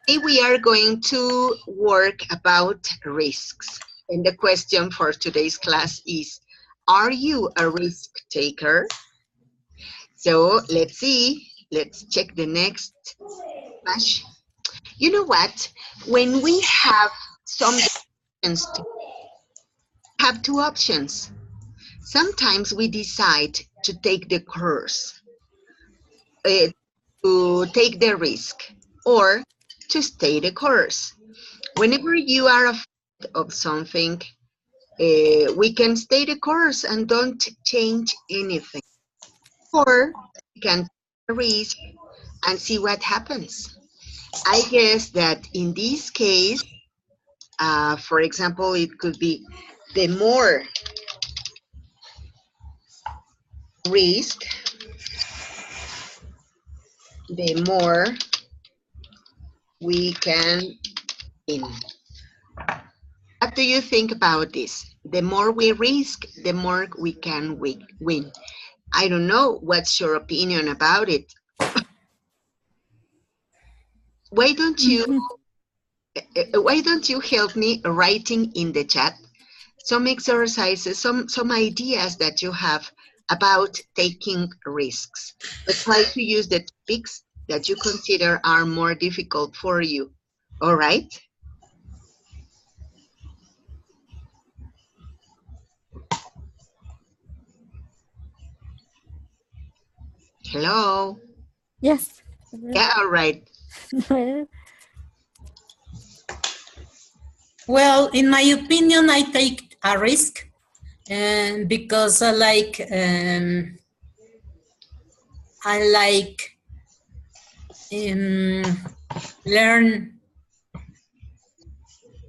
Today we are going to work about risks. And the question for today's class is, are you a risk taker? So let's see. Let's check the next flash. You know what? When we have some decisions, have two options. Sometimes we decide to take the course, uh, to take the risk, or to stay the course. Whenever you are afraid of something, we can stay the course and don't change anything. Or we can take a risk and see what happens. I guess that in this case, for example, it could be the more risk, the more we can win. What do you think about this? The more we risk, the more we can win. I don't know. What's your opinion about it? Why don't you help me writing in the chat some exercises, some ideas that you have about taking risks, but try to use the topics that you consider are more difficult for you. All right? Hello? Yes. Yeah, all right. Well, in my opinion, I take a risk, and because I like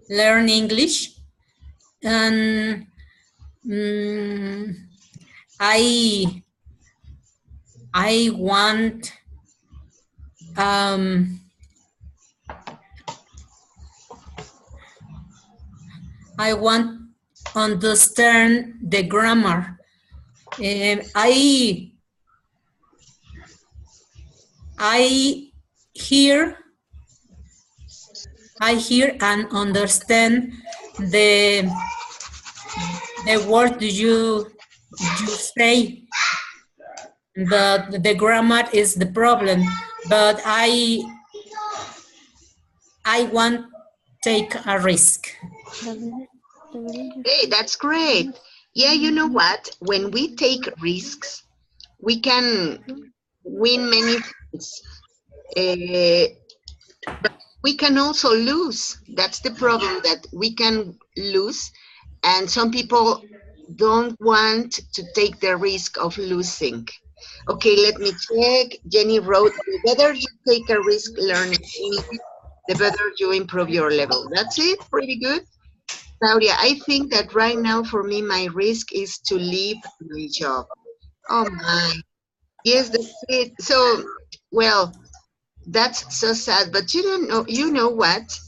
learn English, and I want understand the grammar. I hear and understand the word you say, but the grammar is the problem. But I want take a risk. Hey, that's great. Yeah, you know what? When we take risks, we can win many things. But we can also lose. That's the problem, that we can lose. And some people don't want to take the risk of losing. Okay, let me check. Jenny wrote, the better you take a risk learning English, the better you improve your level. That's it, pretty good. Claudia, I think that right now for me, my risk is to leave my job. Oh my, yes, that's it. So, well, that's so sad, but you don't know, you know what?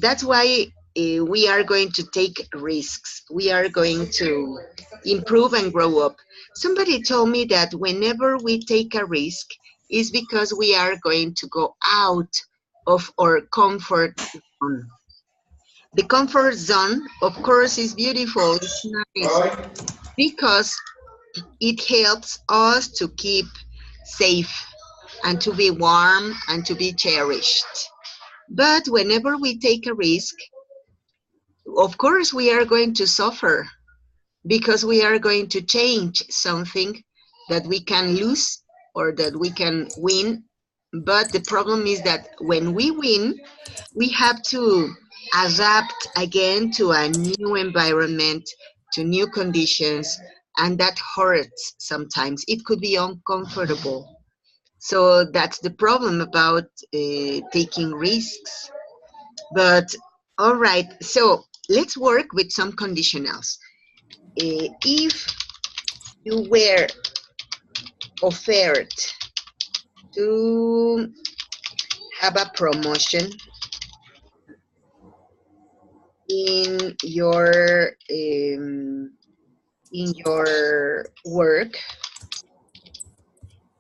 That's why we are going to take risks. We are going to improve and grow up. Somebody told me that whenever we take a risk, is because we are going to go out of our comfort zone. The comfort zone, of course, is beautiful. It's nice because it helps us to keep safe and to be warm and to be cherished. But whenever we take a risk, of course, we are going to suffer because we are going to change something that we can lose or that we can win. But the problem is that when we win, we have to adapt again to a new environment, to new conditions, and that hurts sometimes. It could be uncomfortable. So that's the problem about taking risks. But all right, so let's work with some conditionals. If you were offered to have a promotion in your work,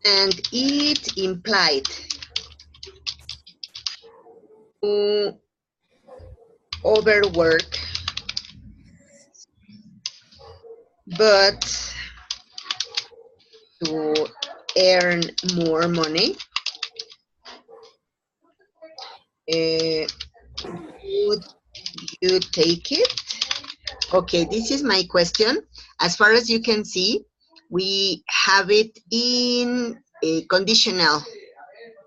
and it implied to overwork, but to earn more money, would you take it? Okay, this is my question. As far as you can see, we have it in a conditional.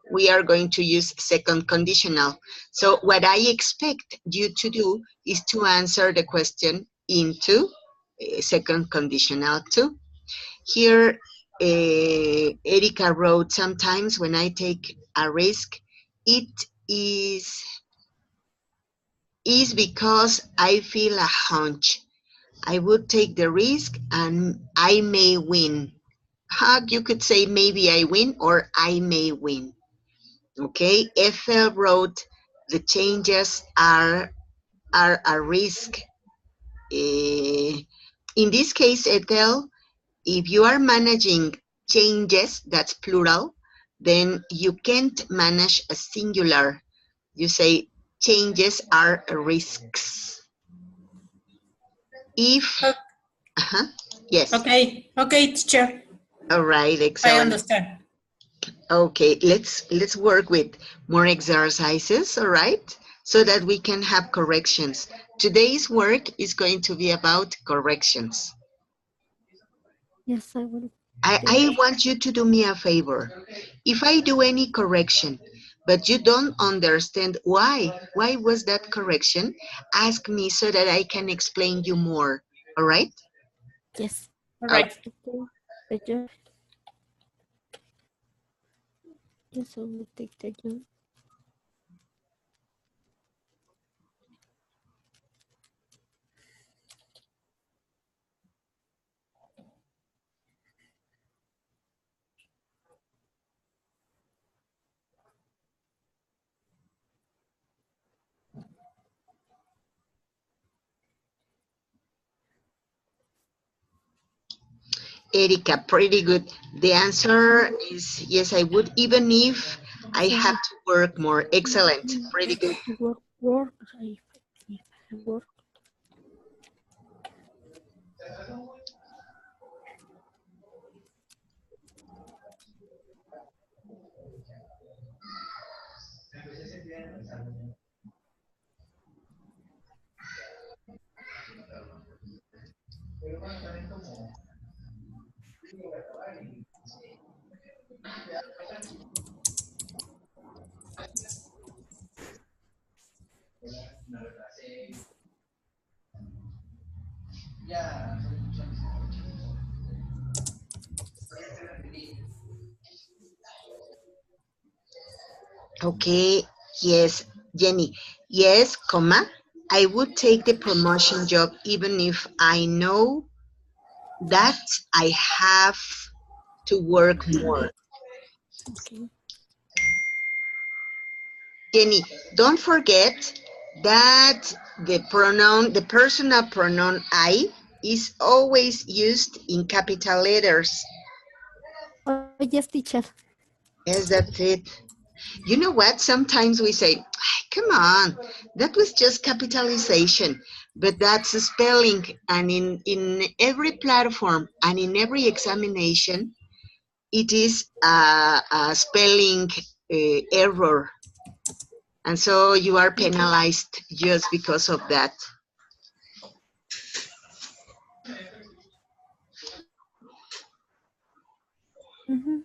We are going to use second conditional. So what I expect you to do is to answer the question into second conditional too. Here, Erika wrote, sometimes when I take a risk, it is because I feel a hunch. I would take the risk and I may win. You could say maybe I win or I may win. Okay, Ethel wrote, the changes are a risk. In this case, Ethel, if you are managing changes, that's plural, then you can't manage a singular. You say changes are risks. If, yes. Okay, teacher. All right, I excellent. understand. Okay, let's work with more exercises, all right? So that we can have corrections. Today's work is going to be about corrections. Yes, I will. I want you to do me a favor. If I do any correction, but you don't understand why was that correction, ask me so that I can explain you more, all right? Yes. All Oh, right. Okay. Teacher. Yes, I will take the job. Erika, pretty good. The answer is yes, I would, even if I Yes, I have will. to work more. Excellent, pretty good. Work. If I work. Okay, yes, Jenny. Yes, comma. I would take the promotion job even if I know that I have to work more. Okay. Jenny, don't forget that the personal pronoun I is always used in capital letters. Oh, yes, teacher. Yes, that's it. You know what? Sometimes we say, come on, that was just capitalization, but that's a spelling. And in every platform and in every examination, it is a spelling error. And so you are Okay. penalized just because of that. Mm-hmm.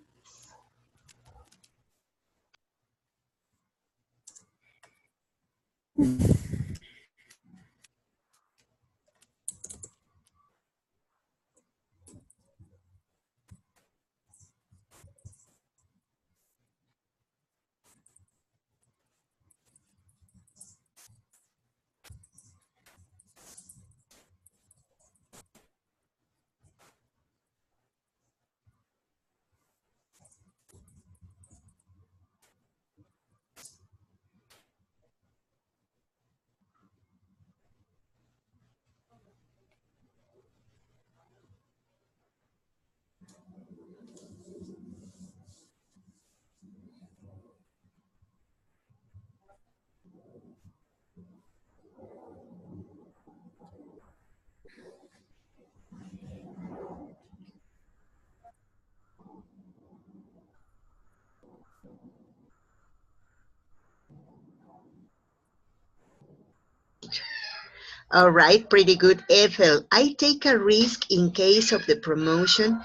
All right, pretty good. Ethel, I take a risk in case of the promotion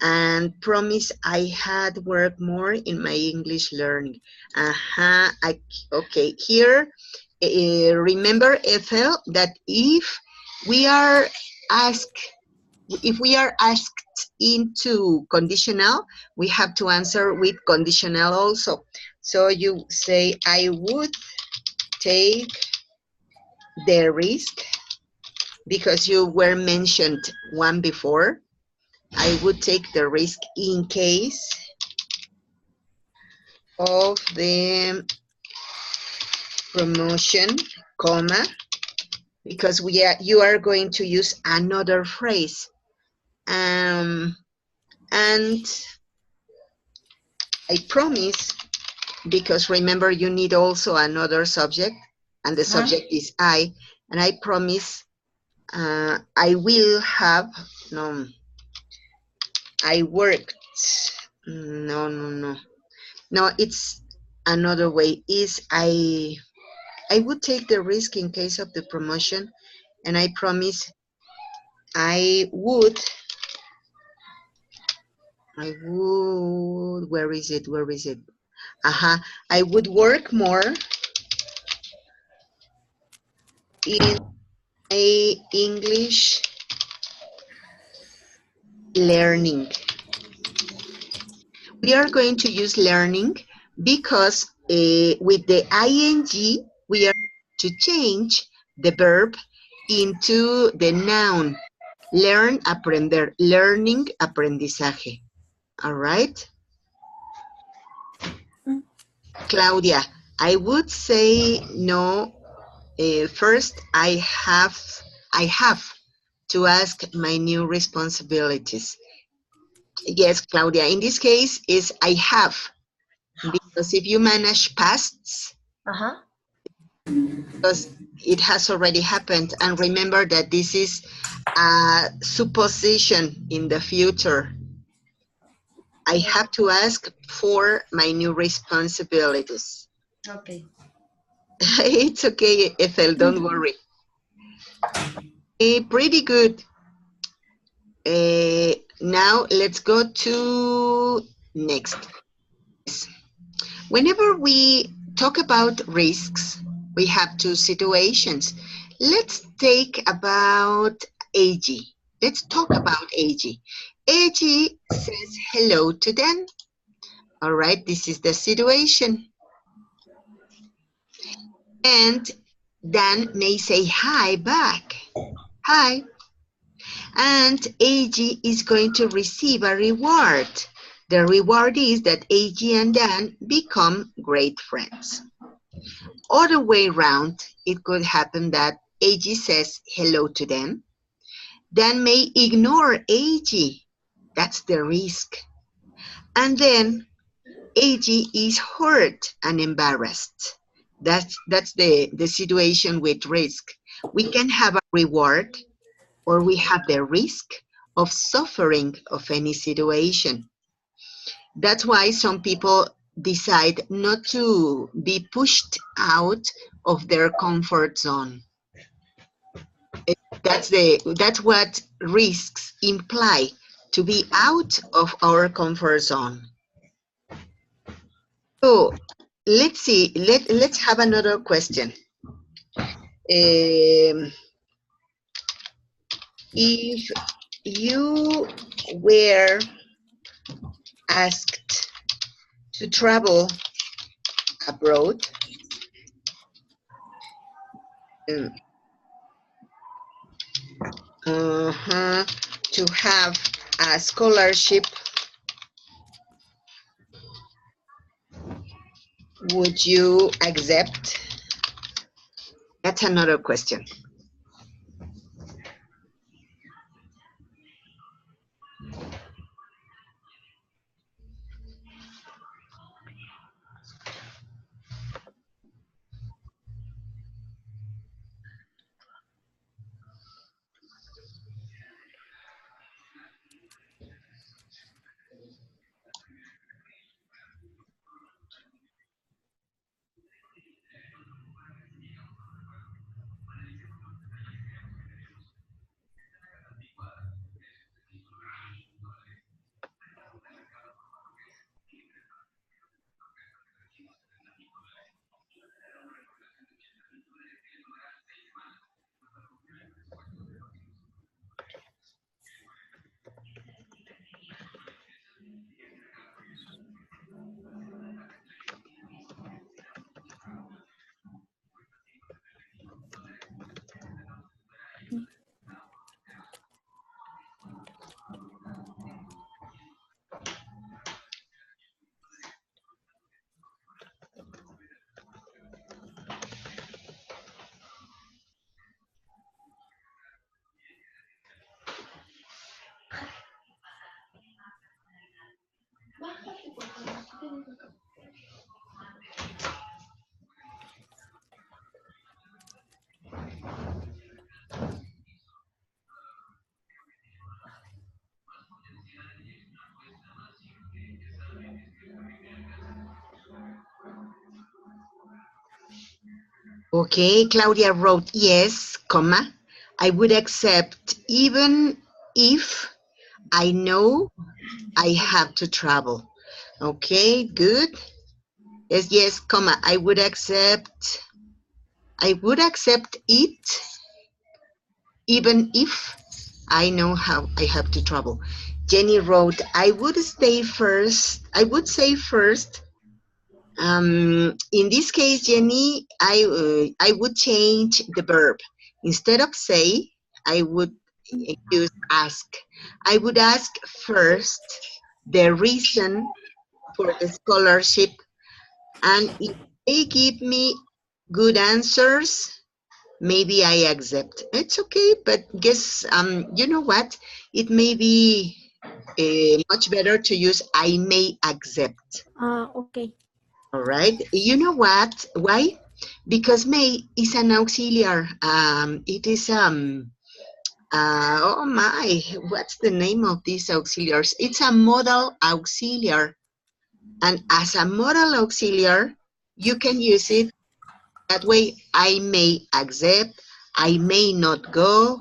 and promise I had worked more in my English learning. Uh-huh. Okay, here, remember, Ethel, that we are asked, if we are asked into conditional, we have to answer with conditional also. So you say, I would take the risk because you were mentioned one before. I would take the risk in case of the promotion, comma, because you are going to use another phrase. And I promise, because remember you need also another subject, and the subject is I, and I promise I will have, no, I worked, no, it's another way, is I would take the risk in case of the promotion, and I promise I would, where is it? I would work more in a English learning. We are going to use learning because with the ing, we are to change the verb into the noun. Learn, aprender. Learning, aprendizaje. All right? Claudia, I would say no. First, I have to ask my new responsibilities. Yes, Claudia, in this case is I have, because if you manage pasts, because it has already happened, and remember that this is a supposition in the future. I have to ask for my new responsibilities. Okay. It's okay, Ethel, don't worry. Pretty good. Now let's go to next. Whenever we talk about risks, we have two situations. Let's take about AG. Let's talk about AG. AG says hello to Dan. All right, this is the situation. And Dan may say hi back. Hi. And AG is going to receive a reward. The reward is that AG and Dan become great friends. Other way round, it could happen that AG says hello to Dan. Dan may ignore AG. That's the risk. And then AG is hurt and embarrassed. That's the situation with risk. We can have a reward, or we have the risk of suffering of any situation. That's why some people decide not to be pushed out of their comfort zone. That's what risks imply, to be out of our comfort zone. So let's see, let's have another question. If you were asked to travel abroad, to have a scholarship, would you accept? That's another question. Okay, Claudia wrote yes, comma. I would accept even if I know I have to travel. Okay, good. Yes, yes, comma. I would accept it even if I know how I have to travel. Jenny wrote, I would say first. In this case, Jenny, I would change the verb. Instead of say, I would use ask. I would ask first the reason for the scholarship, and if they give me good answers, maybe I accept. It's okay, but guess you know what? It may be much better to use I may accept. Okay. All right. You know what? Why? Because may is an auxiliary. It is oh my, what's the name of these auxiliaries? It's a modal auxiliary, and as a modal auxiliary, you can use it that way. I may accept. I may not go.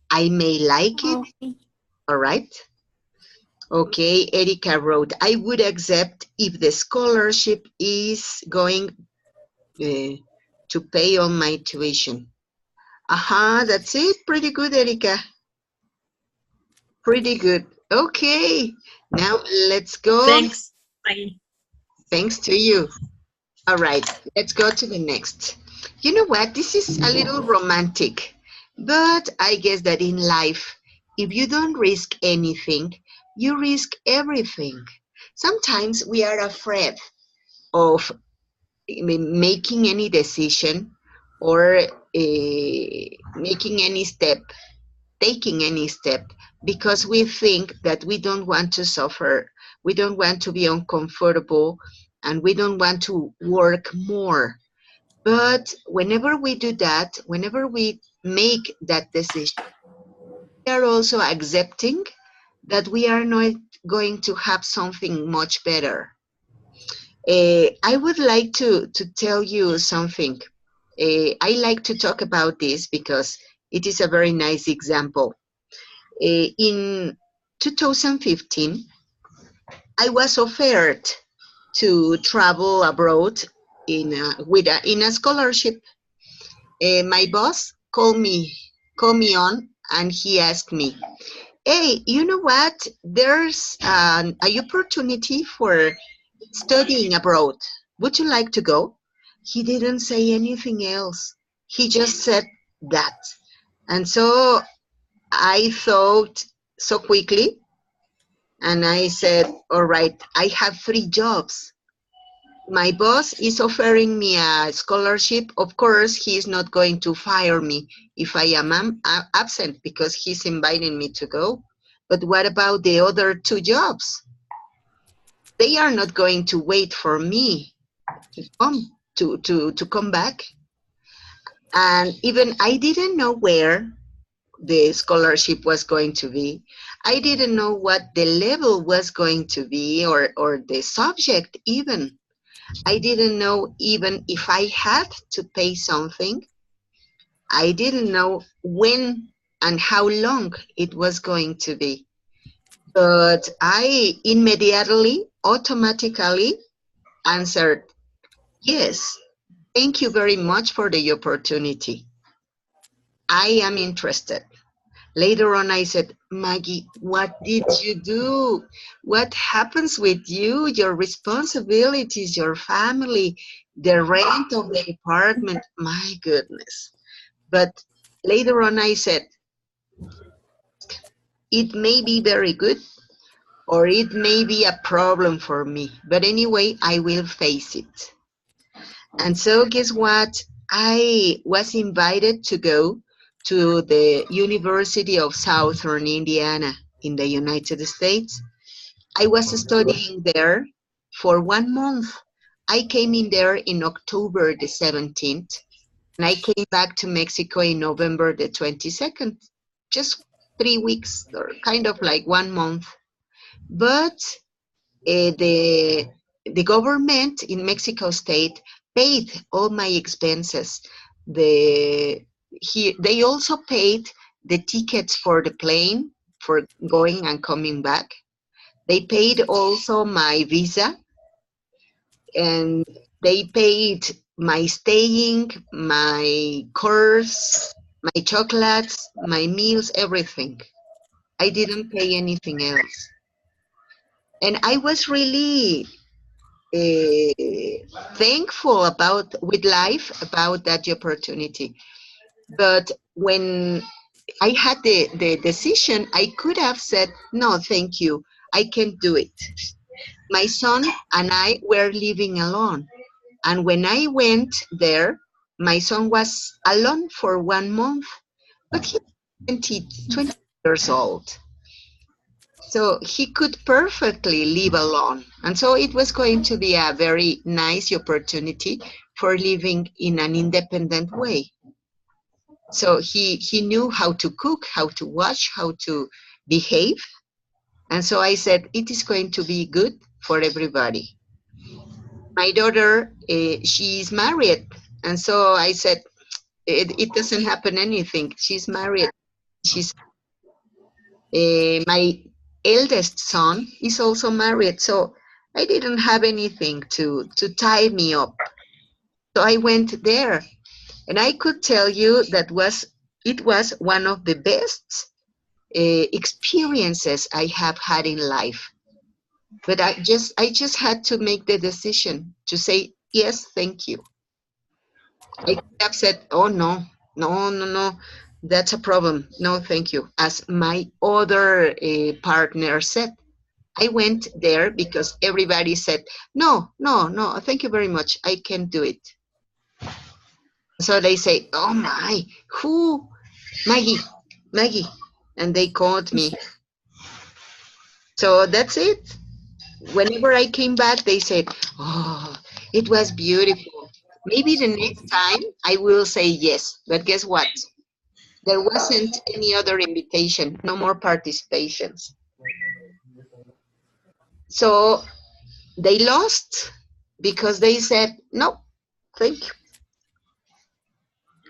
I may like it. Okay. All right. Okay, Erika wrote, I would accept if the scholarship is going to pay all my tuition. That's it. Pretty good, Erika. Pretty good. Okay, now let's go. Thanks. Bye. Thanks to you. All right, let's go to the next. You know what? This is a little romantic, but I guess that in life, if you don't risk anything, you risk everything. Sometimes we are afraid of making any decision or making any step, taking any step, because we think that we don't want to suffer, we don't want to be uncomfortable, and we don't want to work more. But whenever we do that, whenever we make that decision, we are also accepting that we are not going to have something much better. I would like to tell you something. I like to talk about this because it is a very nice example. In 2015, I was offered to travel abroad in a scholarship. My boss called me on, and he asked me, "Hey, you know what? There's an opportunity for studying abroad. Would you like to go?" He didn't say anything else. He just said that. And so I thought so quickly, and I said, all right, I have 3 jobs. My boss is offering me a scholarship. Of course, he is not going to fire me if I am absent because he's inviting me to go. But what about the other 2 jobs? They are not going to wait for me to come back. And even I didn't know where the scholarship was going to be. I didn't know what the level was going to be, or the subject even. I didn't know even if I had to pay something. I didn't know when and how long it was going to be. But I immediately, automatically answered, yes, thank you very much for the opportunity. I am interested. Later on, I said, Maggie, what did you do? What happens with you, your responsibilities, your family, the rent of the apartment? My goodness. But later on, I said, it may be very good or it may be a problem for me. But anyway, I will face it. And so guess what? I was invited to go to the University of Southern Indiana in the United States. I was studying there for 1 month. I came in there in October the 17th, and I came back to Mexico in November the 22nd. Just 3 weeks, or kind of like 1 month. But the government in Mexico State paid all my expenses. They also paid the tickets for the plane for going and coming back. They paid also my visa, and they paid my staying, my course, my chocolates, my meals, everything. I didn't pay anything else. And I was really thankful about with life about that opportunity. But when I had the decision, I could have said, no, thank you. I can't do it. My son and I were living alone. And when I went there, my son was alone for 1 month, but he was 20 years old. So he could perfectly live alone. And so it was going to be a very nice opportunity for living in an independent way. So he knew how to cook, how to wash, how to behave. And so I said, it is going to be good for everybody. My daughter, she's married. And so I said, it doesn't happen anything. She's married. She's my eldest son is also married. So I didn't have anything to tie me up. So I went there. And I could tell you it was one of the best experiences I have had in life. But I just had to make the decision to say yes, thank you. I could have said, oh no, no, no, no, that's a problem. No, thank you. As my other partner said, I went there because everybody said, no, no, no, thank you very much. I can't do it. So they say, oh my, who? Maggie, Maggie. And they called me. So that's it. Whenever I came back, they said, oh, it was beautiful. Maybe the next time I will say yes. But guess what? There wasn't any other invitation, no more participations. So they lost because they said, no, thank you.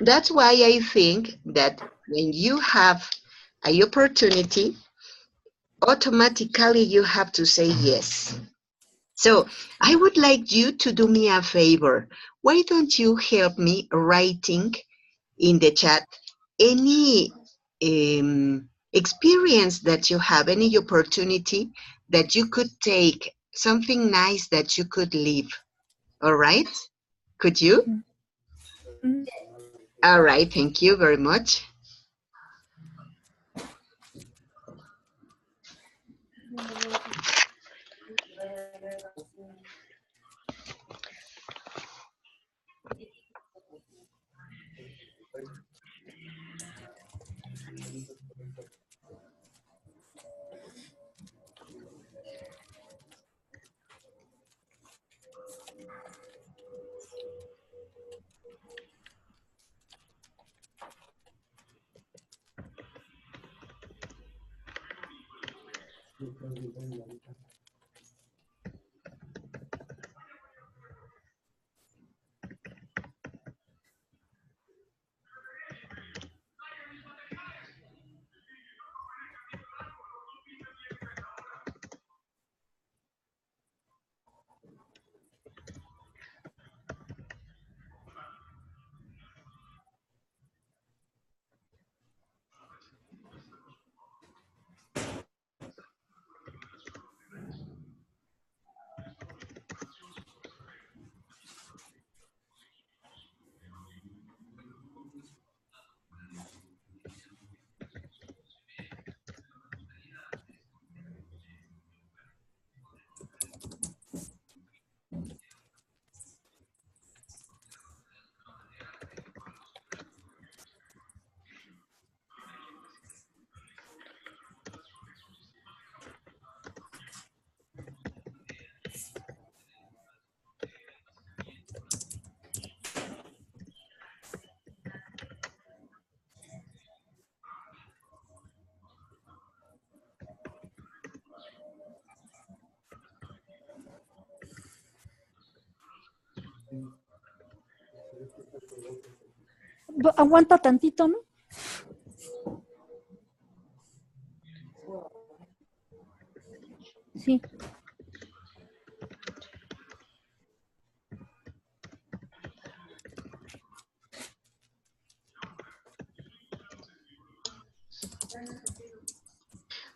That's why I think that when you have an opportunity, automatically you have to say yes. So I would like you to do me a favor. Why don't you help me writing in the chat any experience that you have, any opportunity that you could take, something nice that you could live. All right? Could you? Mm. All right, thank you very much. Aguanta tantito, ¿no? Sí.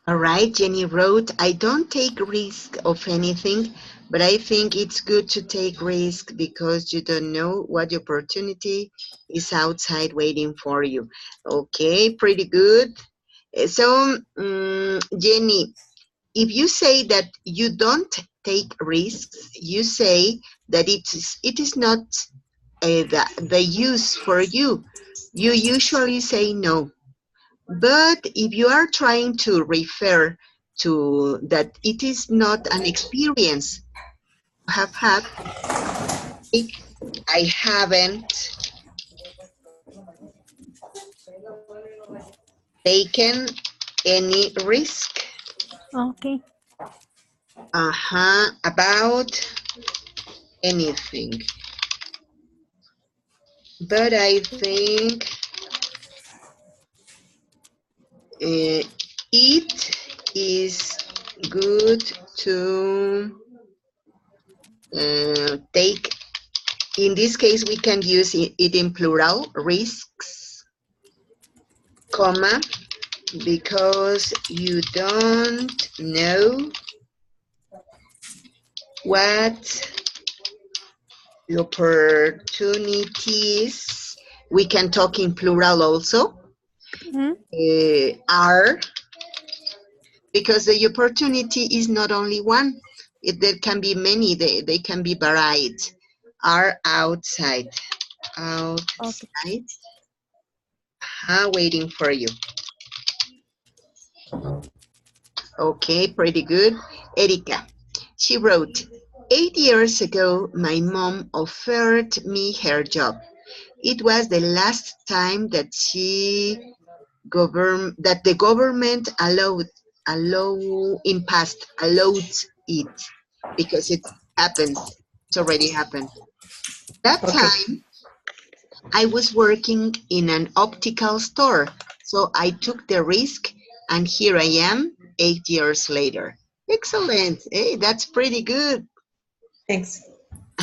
All right, Jenny wrote, I don't take risk of anything, but I think it's good to take risk because you don't know what opportunity is outside waiting for you. Okay, pretty good. So, Jenny, if you say that you don't take risks, you say that it is not the use for you. You usually say no. But if you are trying to refer to that it is not an experience you have had, I haven't taken any risk Okay. about anything. But I think it is good to take, in this case, we can use it in plural, risks, comma, because you don't know what the opportunities, we can talk in plural also, are, because the opportunity is not only one. There can be many, they can be varied, are outside, Okay. waiting for you. Okay, pretty good. Erika, she wrote, 8 years ago, my mom offered me her job. It was the last time that that the government allowed it, because it happened. It's already happened. That Okay. time, I was working in an optical store, so I took the risk, and here I am 8 years later. Excellent. Hey, that's pretty good. Thanks.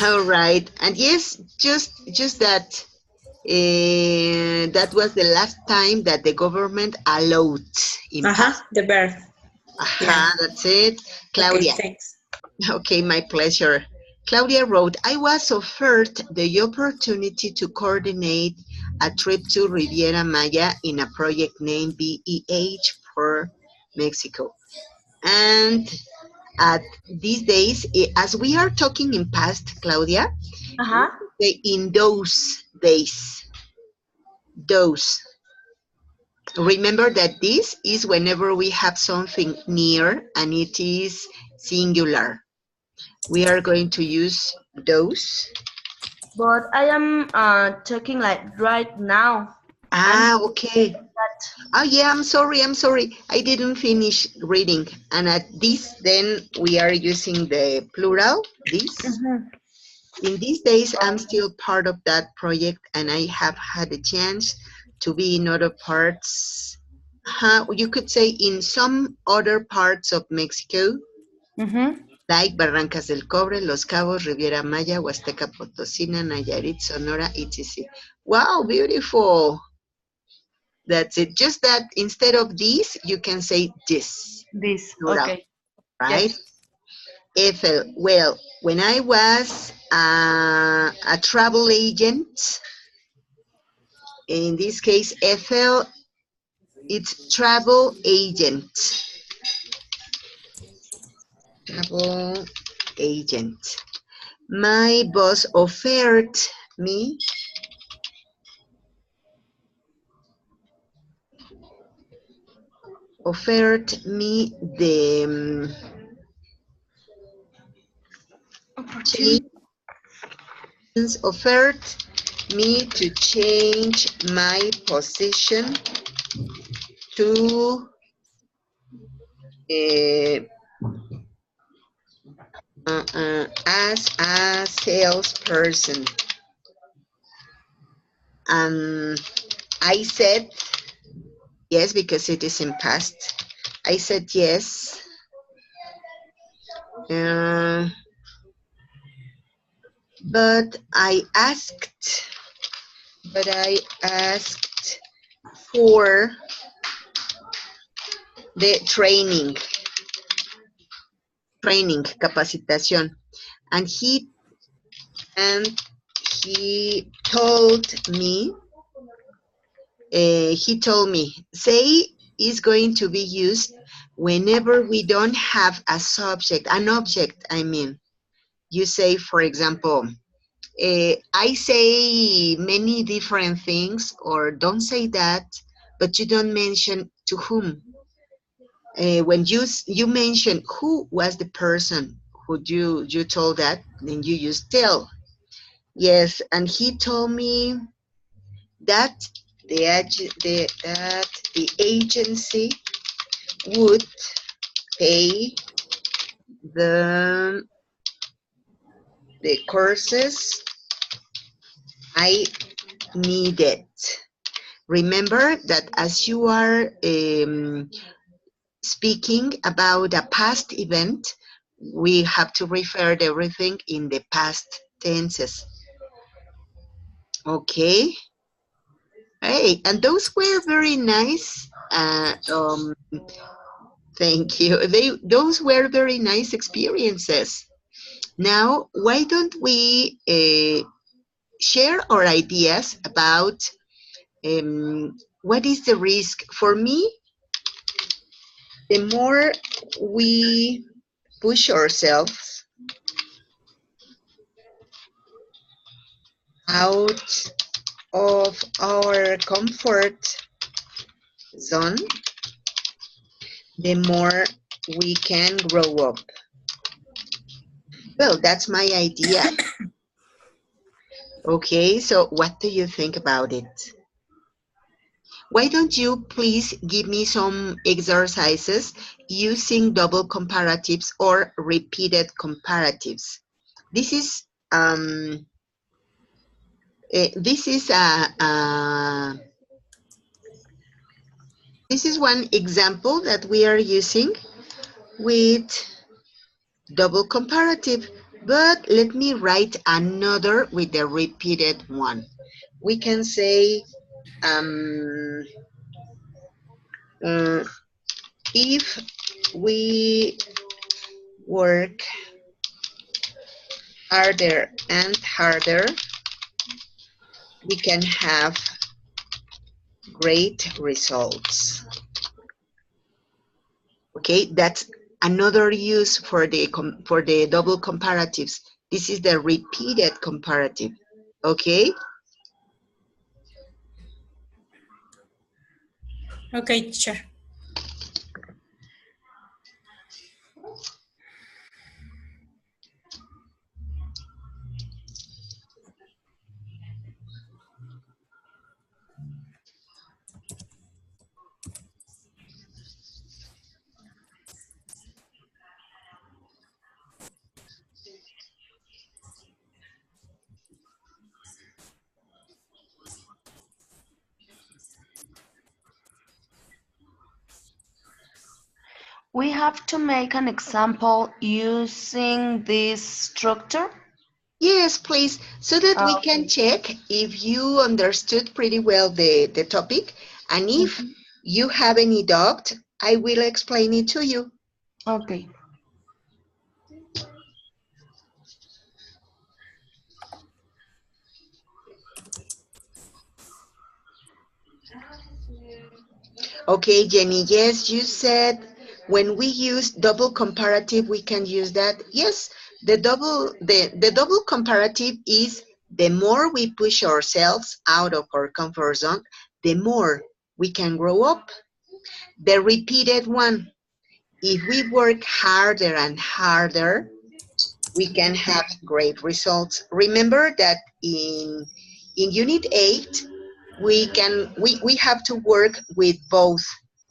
All right. And yes, just that that was the last time that the government allowed in past. The birth. Yeah. That's it. Okay, Claudia. thanks. Okay, my pleasure. Claudia wrote, I was offered the opportunity to coordinate a trip to Riviera Maya in a project named BEH for Mexico. And at these days, as we are talking in past, Claudia, in those days, those. Remember that this is whenever we have something near and it is singular. We are going to use those. But I am talking like right now. Okay. Oh yeah, I'm sorry. I didn't finish reading. And at this, then we are using the plural, this. In these days, I'm still part of that project, and I have had a chance to be in other parts. You could say in some other parts of Mexico, like Barrancas del Cobre, Los Cabos, Riviera Maya, Huasteca Potosina, Nayarit, Sonora, etc. Wow, beautiful. That's it. Just that instead of this, you can say this. This, Plural, okay. right? Yes. Ethel, well, when I was a travel agent, in this case, Ethel, it's travel agent. Travel agent. My boss offered me the offered me to change my position to as a salesperson. I said yes because it is in past. I said yes. But I asked for the training, capacitación, and he told me, say is going to be used whenever we don't have a subject, an object, I mean. You say, for example, I say many different things, or don't say that, but you don't mention to whom. When you mention who was the person who you told that, then you use tell. Yes, and he told me that the agency would pay the courses I needed. Remember that as you are speaking about a past event, we have to refer to everything in the past tenses. Okay. Hey, and those were very nice. Thank you. Those were very nice experiences. Now, why don't we share our ideas about what is the risk? For me, the more we push ourselves out of our comfort zone, the more we can grow up. Well, that's my idea. Okay, so what do you think about it? Why don't you please give me some exercises using double comparatives or repeated comparatives? This is one example that we are using with double comparative, but let me write another with the repeated one. We can say if we work harder and harder, we can have great results. Okay, that's another use for the double comparatives. This is the repeated comparative. Okay. Okay, teacher. We have to make an example using this structure. Yes, please, so that we can check if you understood pretty well the topic, and if you have any doubt, I will explain it to you. Okay. Okay, Jenny, yes, you said when we use double comparative, we can use that. Yes, the double comparative is the more we push ourselves out of our comfort zone, the more we can grow up. The repeated one, if we work harder and harder, we can have great results. Remember that in Unit 8, we have to work with both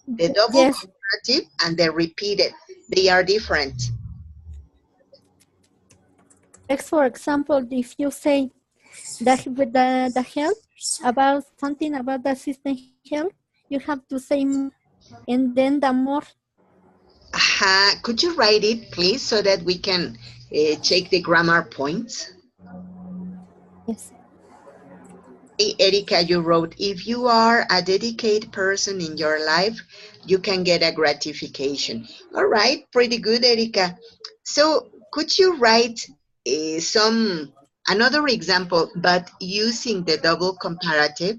the double Yes. comparative and the repeated. They are different. For example, if you say, the help about something about the system help, you have to say more, and then the more. Could you write it, please, so that we can check the grammar points? Yes. Hey, Erica, you wrote, if you are a dedicated person in your life, you can get a gratification. All right, pretty good, Erica. So could you write another example, but using the double comparative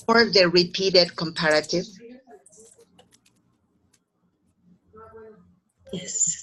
or the repeated comparative? Yes.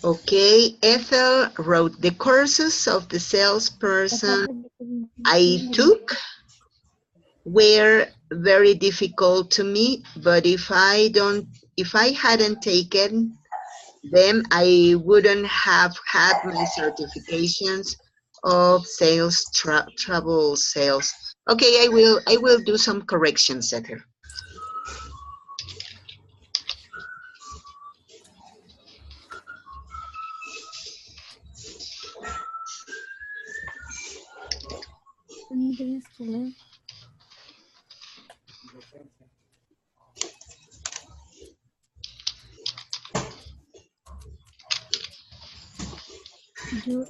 Okay, Ethel wrote, the courses of the salesperson I took were very difficult to me, but if I hadn't taken them, I wouldn't have had my certifications of sales, travel sales. Okay, I will do some corrections, Ethel. You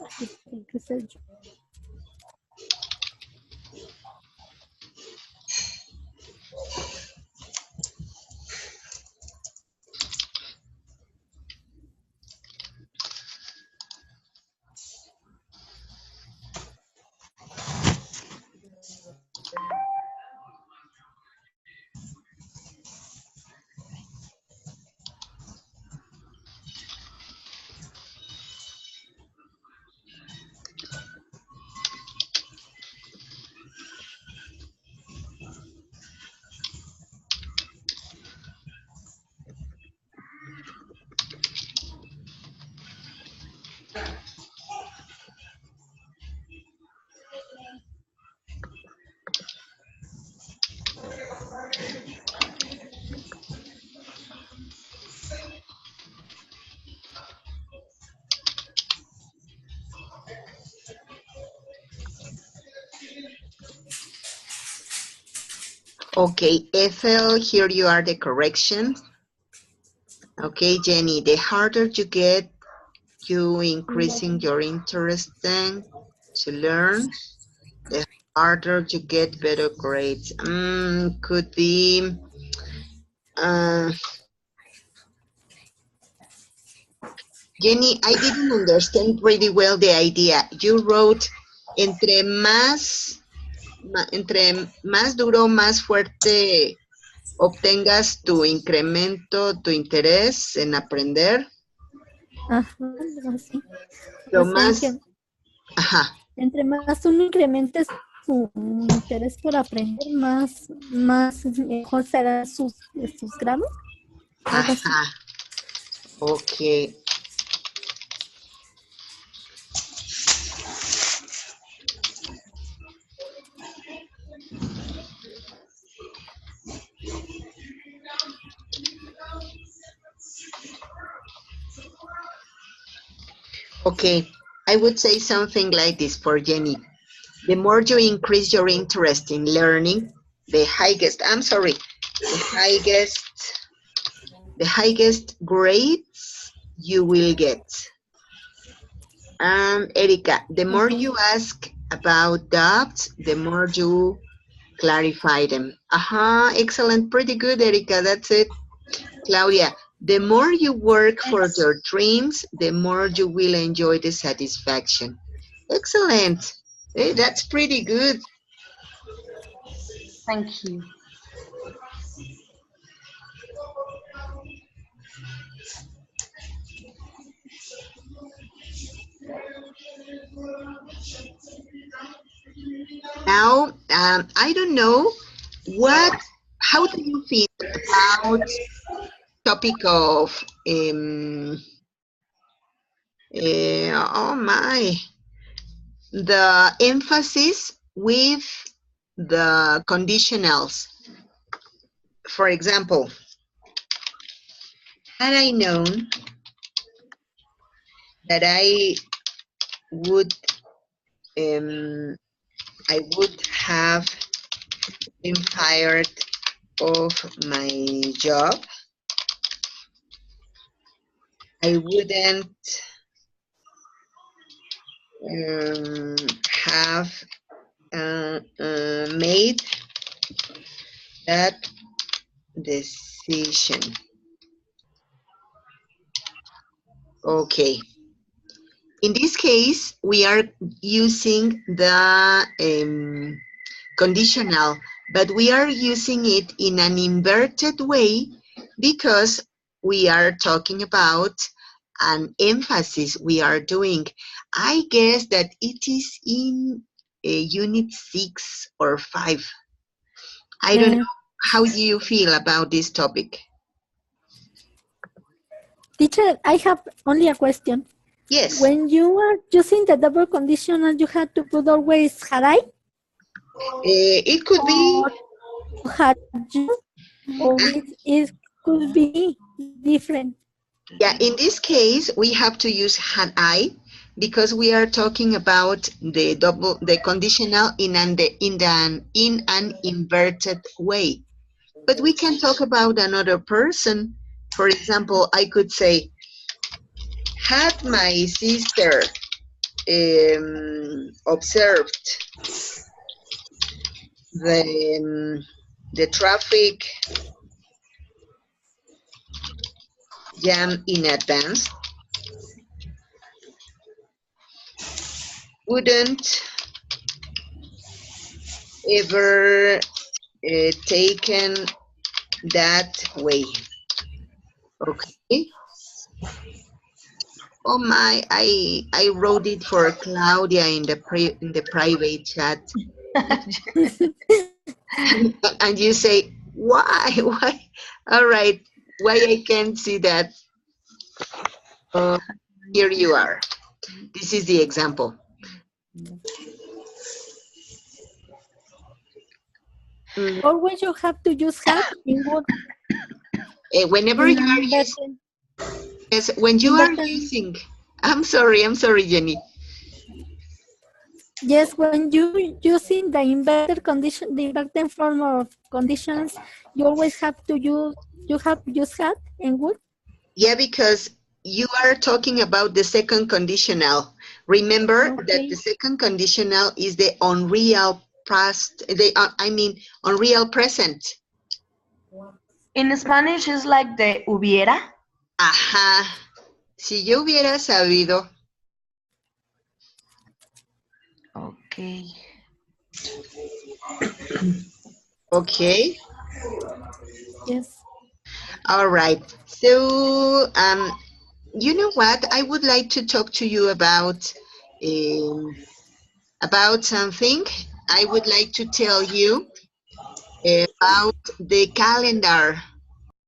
research. Okay, Ethel, here you are the correction. Okay, Jenny, the harder you get, you increasing your interest then to learn, the harder you get, better grades. Could be, Jenny, I didn't understand pretty well the idea. You wrote, entre más duro, más fuerte obtengas tu incremento, tu interés en aprender, Ajá, algo así. lo O sea, más, ajá, entre más uno incrementes su interés por aprender, más mejor serán sus grados. Algo así. ajá, ok. Okay, I would say something like this for Jenny. The more you increase your interest in learning, the highest grades you will get. Erica, the more you ask about doubts, the more you clarify them. Excellent, pretty good, Erica, that's it. Claudia, The more you work for your dreams, the more you will enjoy the satisfaction. Excellent. Hey, that's pretty good. Thank you. Now, I don't know how do you feel about topic of, oh my, the emphasis with the conditionals. For example, had I known that would I would have been fired of my job, I wouldn't have made that decision. Okay. In this case, we are using the conditional, but we are using it in an inverted way because we are talking about an emphasis we are doing. I guess that it is in unit 6 or 5. I don't know. How do you feel about this topic? Teacher, I have only a question. Yes. When you are using the double conditional, you have to put always had I? It could be. Or had you? Or it could be different. Yeah, in this case, we have to use had I because we are talking about the conditional in an inverted way. But we can talk about another person. For example, I could say, had my sister observed the traffic jam in advance, wouldn't ever taken that way. Okay. Oh my, I wrote it for Claudia in the private chat. And you say, why? All right, why I can't see that? Here you are. This is the example. Always you have to use had in what? Whenever you are using, yes, when you are using, I'm sorry, Jenny. Yes, when you using the inverted condition, the inverted form of conditions, you always have to use, you have to use had and would. Yeah, because you are talking about the second conditional. Remember that the second conditional is the unreal past, unreal present. In Spanish, it's like the hubiera. Ajá. Si yo hubiera sabido. Okay. Okay. Yes. All right. So, you know what? I would like to talk to you about something. I would like to tell you about the calendar.